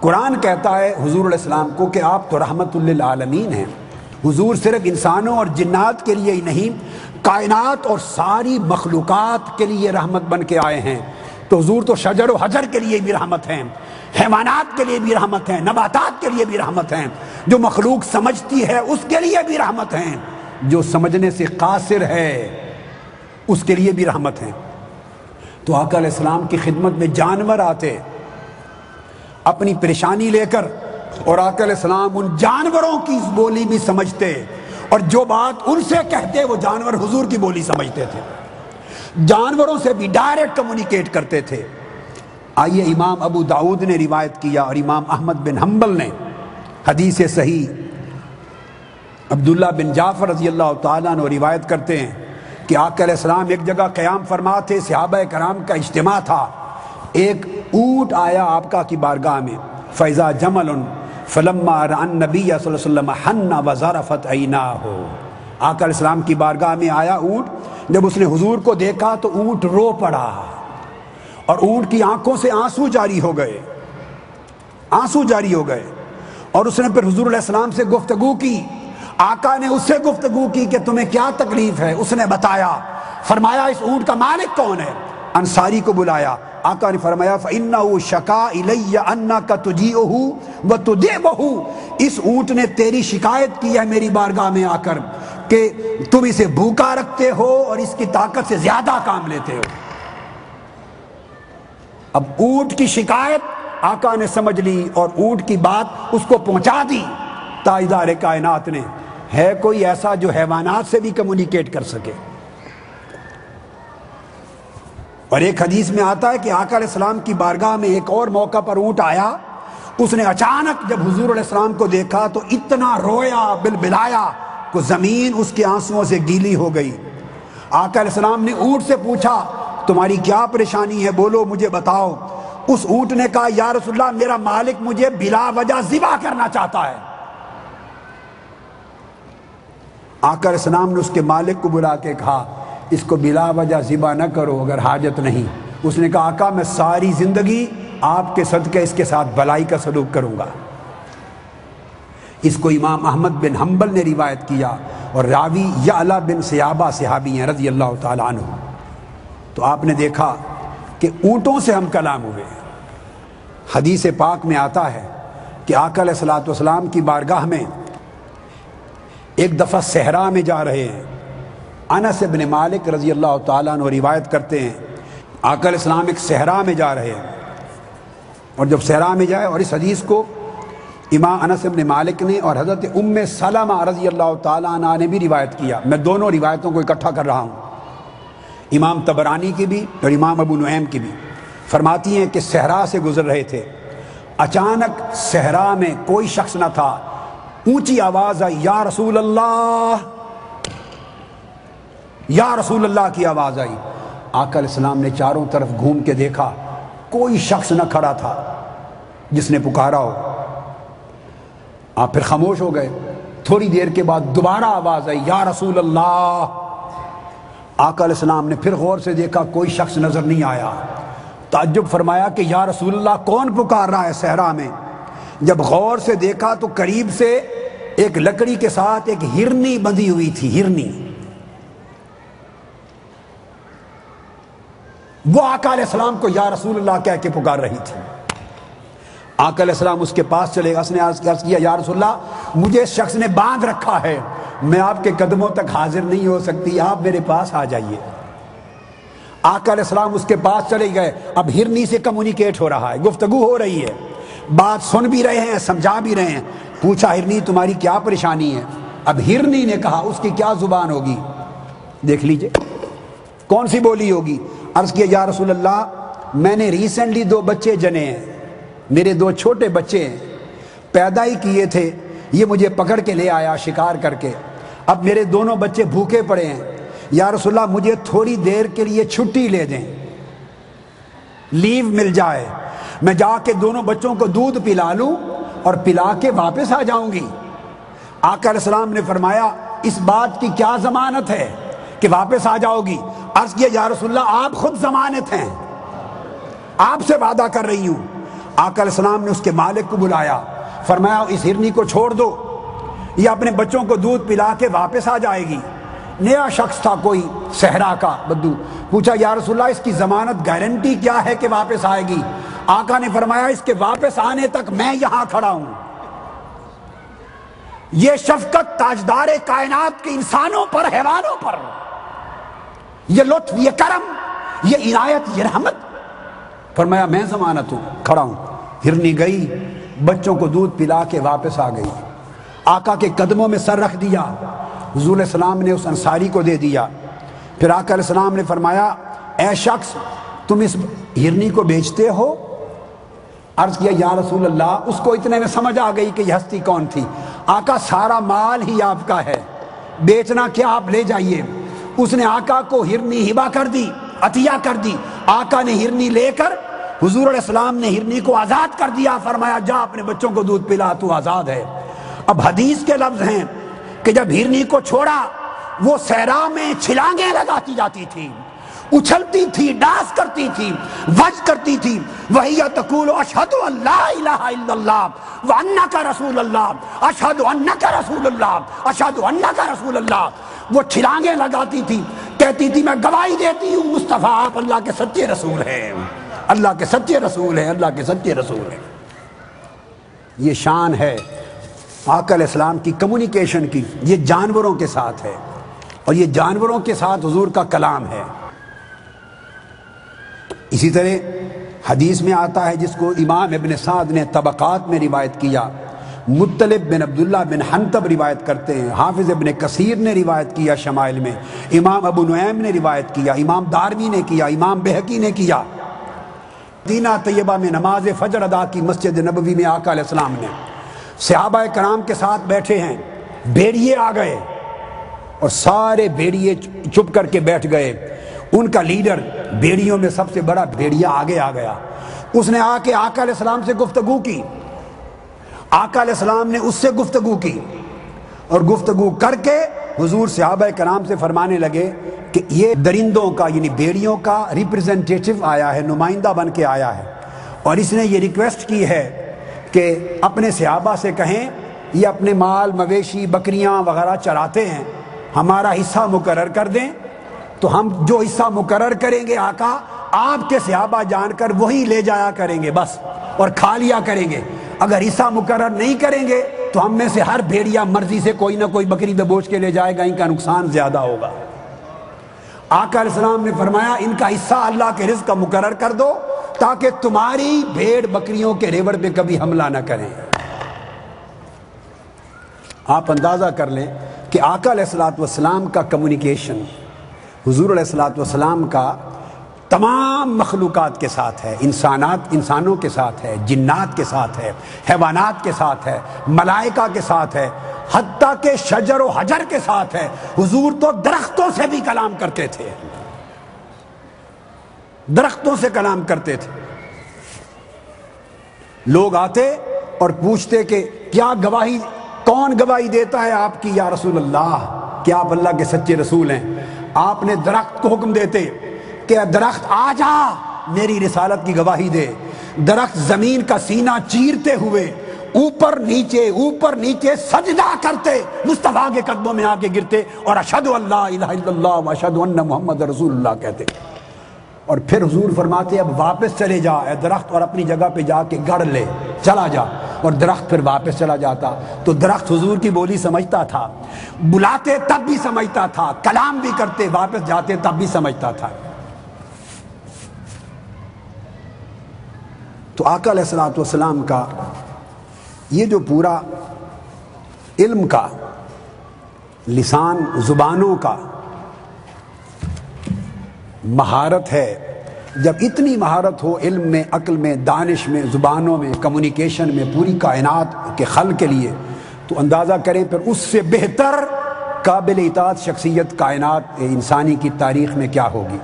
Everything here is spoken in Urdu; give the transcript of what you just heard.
قرآن کہتا ہے حضور علیہ السلام کو کہ آپ تو رحمت للعالمین ہیں۔ حضور صرف انسانوں اور جنات کے لیے ہی نہیں، کائنات اور ساری مخلوقات کے لیے رحمت بن کے آئے ہیں۔ تو حضور تو شجر و حجر کے لیے بھی رحمت ہیں، حیوانات کے لیے بھی رحمت ہیں، نباتات کے لیے بھی رحمت ہیں، جو مخلوق سمجھتی ہے اس کے لیے بھی رحمت ہیں، جو سمجھنے سے قاصر ہے اس کے لیے بھی رحمت ہیں۔ تو آقا علیہ السلام کی خدمت میں جانور آتے اپنی پریشانی لے کر، اور آقا علیہ السلام ان جانوروں کی بولی بھی سمجھتے، اور جو بات ان سے کہتے وہ جانور حضور کی بولی سمجھتے تھے، جانوروں سے بھی ڈائریکٹ کمیونیکیٹ کرتے تھے۔ آئیے امام ابو داؤد نے روایت کیا اور امام احمد بن حنبل نے حدیث صحیح عبداللہ بن جعفر رضی اللہ تعالیٰ عنہ روایت کرتے ہیں کہ آقا علیہ السلام ایک جگہ قیام فرما تھے، صحابہ کرام کا اجتماع تھا، ایک اونٹ آیا آپ کا کی بارگاہ میں، فیضا جمل فلما رأى النبی صلی اللہ علیہ وسلم حن وزرفت عیناہ، آقا علیہ السلام کی بارگاہ میں آیا اونٹ، جب اس نے حضور کو دیکھا تو اونٹ رو پڑا، اور اونٹ کی آنکھوں سے آنسو جاری ہو گئے، آنسو جاری ہو گئے، اور اس نے پھر حضور علیہ السلام سے گفتگو کی۔ آقا نے اس سے گفتگو کی کہ تمہیں کیا تکلیف ہے، اس نے بتایا، فرمایا اس اونٹ کا مالک کون ہے؟ انصاری کو بلایا، آقا نے فرمایا فَإِنَّهُ شَكَا إِلَيَّ أَنَّكَ تُجِيئُهُ وَتُدِعُهُ، اس اونٹ نے تیری شکایت کی ہے میری بارگاہ میں آ کر کہ تم اسے بھوکا رکھتے ہو اور اس کی طاقت سے زیادہ کام لیتے ہو۔ اب اونٹ کی شکایت آقا نے سمجھ لی اور اونٹ کی بات اس کو پہنچا دی تاجدار کائنات نے۔ ہے کوئی ایسا جو حیوانات سے بھی کمیونیکیٹ کر سکے؟ اور ایک حدیث میں آتا ہے کہ آقا علیہ السلام کی بارگاہ میں ایک اور موقع پر اونٹ آیا، اس نے اچانک جب حضور علیہ السلام کو دیکھا تو اتنا رویا بلبلایا کہ زمین اس کے آنسوؤں سے گیلی ہو گئی۔ آقا علیہ السلام نے اونٹ سے پوچھا تمہاری کیا پریشانی ہے، بولو مجھے بتاؤ۔ اس اونٹ نے کہا یا رسول اللہ میرا مالک مجھے بلا وجہ ذبح کرنا چاہتا ہے۔ آقا علیہ السلام نے اس کے مالک کو بلا کے کہا اس کو بلا وجہ ذبح نہ کرو اگر حاجت نہیں۔ اس نے کہا آقا میں ساری زندگی آپ کے صدقے اس کے ساتھ بھلائی کا سلوک کروں گا۔ اس کو امام احمد بن حنبل نے روایت کیا، اور راوی یعلا بن سیابہ صحابی ہیں رضی اللہ تعالیٰ عنہ۔ تو آپ نے دیکھا کہ اونٹوں سے ہم کلام ہوئے۔ حدیث پاک میں آتا ہے کہ آقا علیہ الصلوۃ والسلام کی بارگاہ میں ایک دفعہ صحرا میں جا رہے ہیں، انس بن مالک رضی اللہ تعالیٰ عنہ روایت کرتے ہیں آقا علیہ السلام ایک صحرا میں جا رہے ہیں، اور جب صحرا میں جائے، اور اس حدیث کو امام انس بن مالک نے اور حضرت ام سلمہ رضی اللہ تعالیٰ عنہ نے بھی روایت کیا، میں دونوں روایتوں کو اکٹھا کر رہا ہوں، امام طبرانی کی بھی اور امام ابو نعیم کی بھی، فرماتی ہیں کہ صحرا سے گزر رہے تھے، اچانک صحرا میں کوئی شخص نہ تھا، اونچی آواز آئی یا رسول اللہ، یا رسول اللہ کی آواز آئی۔ آقا علیہ السلام نے چاروں طرف گھوم کے دیکھا، کوئی شخص نہ کھڑا تھا جس نے پکارا ہو۔ آپ پھر خاموش ہو گئے، تھوڑی دیر کے بعد دوبارہ آواز آئی یا رسول اللہ۔ آقا علیہ السلام نے پھر غور سے دیکھا، کوئی شخص نظر نہیں آیا، تعجب فرمایا کہ یا رسول اللہ کون پکار رہا ہے صحرا میں؟ جب غور سے دیکھا تو قریب سے ایک لکڑی کے ساتھ ایک ہرنی بندھی ہوئی تھی، ہرنی، وہ آقا علیہ السلام کو یا رسول اللہ کہہ کے پکار رہی تھی۔ آقا علیہ السلام اس کے پاس چلے گا، اس نے عرض کیا یا رسول اللہ مجھے اس شخص نے باندھ رکھا ہے، میں آپ کے قدموں تک حاضر نہیں ہو سکتی، آپ میرے پاس آ جائیے۔ آقا علیہ السلام اس کے پاس چلے گئے، اب ہرنی سے کمیونیکیٹ ہو رہا ہے، گفتگو ہو رہی ہے، بات سن بھی رہے ہیں سمجھا بھی رہے ہیں۔ پوچھا ہرنی تمہاری کیا پریشانی ہے؟ اب ہرنی نے کہا، اس کی کیا زبان ہوگی دیکھ لیجئے، کون سی بولی ہوگی؟ عرض کیا یا رسول اللہ میں نے ریسنٹلی 2 بچے جنے ہیں، میرے 2 چھوٹے بچے ہیں، پیدا ہی کیے تھے، یہ مجھے پکڑ کے لے آیا شکار کر کے، اب میرے دونوں بچے بھوکے پڑے ہیں، یا رسول اللہ مجھے تھوڑی دیر کے لیے چھٹی لے دیں، لیو مل جائے، میں جا کے دونوں بچوں کو دودھ پلا لوں اور پلا کے واپس آ جاؤں گی۔ آقا علیہ السلام نے فرمایا اس بات کی کیا ضمانت ہے کہ واپس آ جاؤ گی؟ عرض کیا یا رسول اللہ آپ خود ضمانت ہیں، آپ سے وعدہ کر رہی ہوں۔ آقا علیہ السلام نے اس کے مالک کو بلایا، فرمایا اس ہرنی کو چھوڑ دو، یہ اپنے بچوں کو دودھ پلا کے واپس آ جائے گی۔ نیا شخص تھا کوئی صحرا کا بدو، پوچھا یا رسول اللہ اس کی ضمانت گارنٹی کیا ہے کہ واپس آئے گی؟ آقا نے فرمایا اس کے واپس آنے تک میں یہاں کھڑا ہوں۔ یہ شفقت تاجدار کائنات کے انسانوں پر، حیوانوں پر، یہ لطف، یہ کرم، یہ عنایت، یہ رحمت۔ فرمایا میں ضمانت ہوں، کھڑا ہوں۔ ہرنی گئی، بچوں کو دودھ پلا کے واپس آ گئی، آقا کے قدموں میں سر رکھ دیا، حضور علیہ السلام نے اس انصاری کو دے دیا۔ پھر آقا علیہ السلام نے فرمایا اے شخص تم اس ہرنی کو بیچتے ہو؟ عرض کیا یا رسول اللہ، اس کو اتنے میں سمجھ آ گئی کہ یہ ہستی کون تھی۔ آقا سارا مال ہی آپ کا ہے، بیچنا کیا، آپ لے جائیے۔ اس نے آقا کو ہرنی ہبہ کر دی، عطیہ کر دی۔ آقا نے ہرنی لے کر، حضور علیہ السلام نے ہرنی کو آزاد کر دیا، فرمایا جا اپنے بچوں کو دودھ پلا، تو آزاد ہے۔ اب حدیث کے لفظ ہیں کہ جب ہرنی کو چھوڑا، وہ صحرا میں چھلانگیں لگاتی جاتی تھی، اچھلتی تھی، ڈانس کرتی تھی، وج کرتی تھی۔ وَهِيَ تَقُولُ أَشْهَدُ أَن لَا إِلَٰهَ إِلَّا اللَّهُ وَأَنَّكَ رَسُولُ اللَّهُ أَشْهَدُ أَنَّكَ رَسُولُ اللَّهُ أَشْهَدُ أَنَّكَ رَسُولُ اللَّهُ۔ وہ چھلانگیں لگاتی تھی، کہتی تھی میں گواہی دیتی ہوں مصطفیٰ آپ اللہ کے سچے رسول ہیں، اللہ کے سچے رسول ہیں، اللہ کے سچے رسول ہیں۔ یہ شان ہے آقا علیہ السلام کی کمیونیکیشن کی، یہ جانوروں کے ساتھ ہے، اور یہ جانوروں کے ساتھ حضور کا کلام ہے۔ اسی طرح حدیث میں آتا ہے، جس کو امام ابن سعد نے طبقات میں روایت کیا، مطلب بن عبداللہ بن حنطب روایت کرتے ہیں، حافظ ابن کثیر نے روایت کیا شمائل میں، امام ابو نعیم نے روایت کیا، امام دارمی نے کیا، امام بہقی نے کیا۔ مدینہ طیبہ میں نماز فجر ادا کی مسجد نبوی میں آقا علیہ السلام نے، صحابہ کرام کے ساتھ بیٹھے ہیں، بھیڑیے آ گئے اور سارے بھیڑیے چپ کر کے بیٹھ گئے۔ ان کا لیڈر، بھیڑیوں میں سب سے بڑا بھیڑیا آگے آ گیا، اس نے آ کے آقا علیہ السلام سے گفتگو کی۔ آقا علیہ السلام نے اس سے گفتگو کی، اور گفتگو کر کے حضور صحابہ کرام سے فرمانے لگے کہ یہ درندوں کا، یعنی بھیڑیوں کا ریپرزنٹیٹیو آیا ہے، نمائندہ بن کے آیا ہے، اور اس نے یہ ریکویسٹ کی ہے کہ اپنے صحابہ سے کہیں یہ اپنے مال مویشی بکریاں وغیرہ چراتے ہیں، ہمارا حصہ مقرر کر دیں، تو ہم جو حصہ مقرر کریں گے آقا آپ کے صحابہ جان کر وہی لے جایا کریں گے بس، اور کھا لیا کریں گے۔ اگر حصہ مقرر نہیں کریں گے تو ہم میں سے ہر بھیڑیا مرضی سے کوئی نہ کوئی بکری دبوچ کے لے جائے گا، ان کا نقصان زیادہ ہوگا۔ آقا علیہ السلام نے فرمایا ان کا حصہ اللہ کے رزق کا مقرر کر دو، تاکہ تمہاری بھیڑ بکریوں کے ریوڑ پہ کبھی حملہ نہ کریں۔ آپ اندازہ کر لیں کہ آقا علیہ السلام کا کمیونیکیشن حضور علیہ السلام کا تمام مخلوقات کے ساتھ ہے، انسانوں کے ساتھ ہے، جنات کے ساتھ ہے، حیوانات کے ساتھ ہے، ملائکہ کے ساتھ ہے، حتیٰ کہ شجر و حجر کے ساتھ ہے۔ حضور تو درختوں سے بھی کلام کرتے تھے، درختوں سے کلام کرتے تھے۔ لوگ آتے اور پوچھتے کہ کیا گواہی، کون گواہی دیتا ہے آپ کی یا رسول اللہ کہ آپ اللہ کے سچے رسول ہیں؟ آپ نے درخت کو حکم دیتے کہ درخت آ جا میری رسالت کی گواہی دے۔ درخت زمین کا سینہ چیرتے ہوئے اوپر نیچے سجدہ کرتے، مصطفیٰ کے قدموں میں آ کے گرتے، اور اشہد ان لا الہ الا اللہ واشہد ان محمد رسول اللہ کہتے۔ اور پھر حضور فرماتے اب واپس چلے جا اے درخت، اور اپنی جگہ پہ جا کے گڑ لے، چلا جا، اور درخت پھر واپس چلا جاتا۔ تو درخت حضور کی بولی سمجھتا تھا، بلاتے تب بھی سمجھتا تھا، کلام بھی کرتے واپس جاتے تب بھی سمجھتا تھا۔ تو آقا علیہ السلام کا یہ جو پورا علم کا، لسان، زبانوں کا مہارت ہے، جب اتنی مہارت ہو علم میں، عقل میں، دانش میں، زبانوں میں، کمیونیکیشن میں، پوری کائنات کے خلق کے لیے، تو اندازہ کریں پھر اس سے بہتر قابل اطاعت شخصیت کائنات انسانی کی تاریخ میں کیا ہوگی۔